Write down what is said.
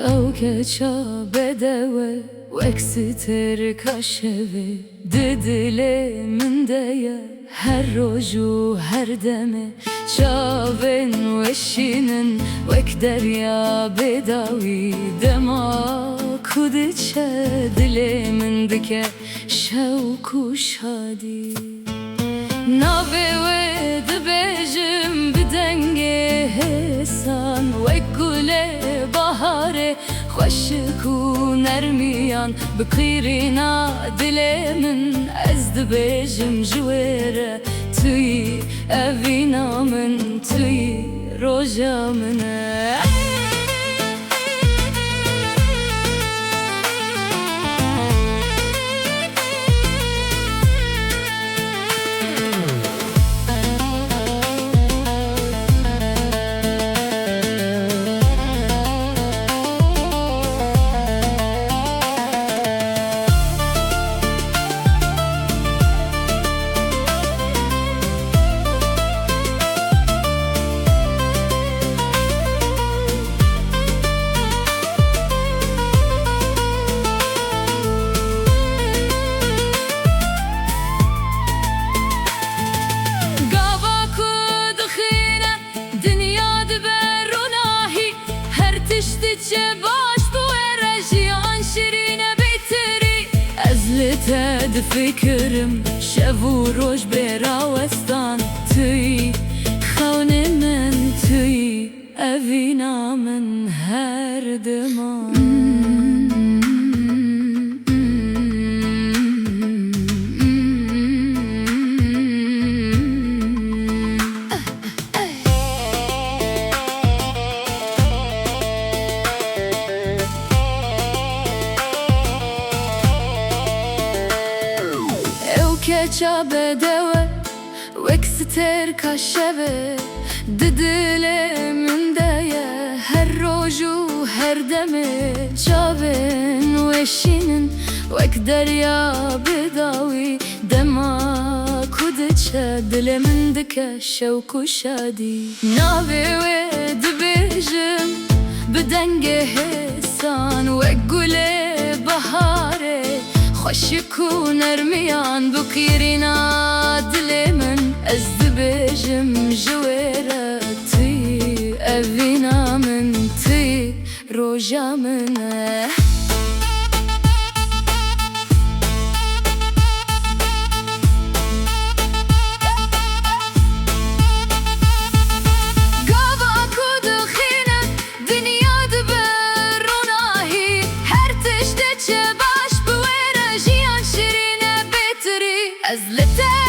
او keça bedewe wekster kaşevi didile min deye her roju her deme çaven weşinin wek derya bedavi dema kudiçe dile min dike şevku şadi nave ve dibejim bidenge hesan wek gule bahare خوشکو نرمیان بقیرینا دل من از دبیجم جویره توی اوینا من توی روژا منه تد فکرم شب و روز براوستان توی خانه من توی اوینا من هر دمان keça bedewe wekster kaşeve didile min deye her roju her deme çaven weşinin wek derya bedavi dema kudiçe dile min dike şevku şadi nave ve dibejim bidenge hesan wek gule bahare خوشکو نرمیان بقیرینا دل من از دبیجم جویره توی اوینا من توی روژا منه As little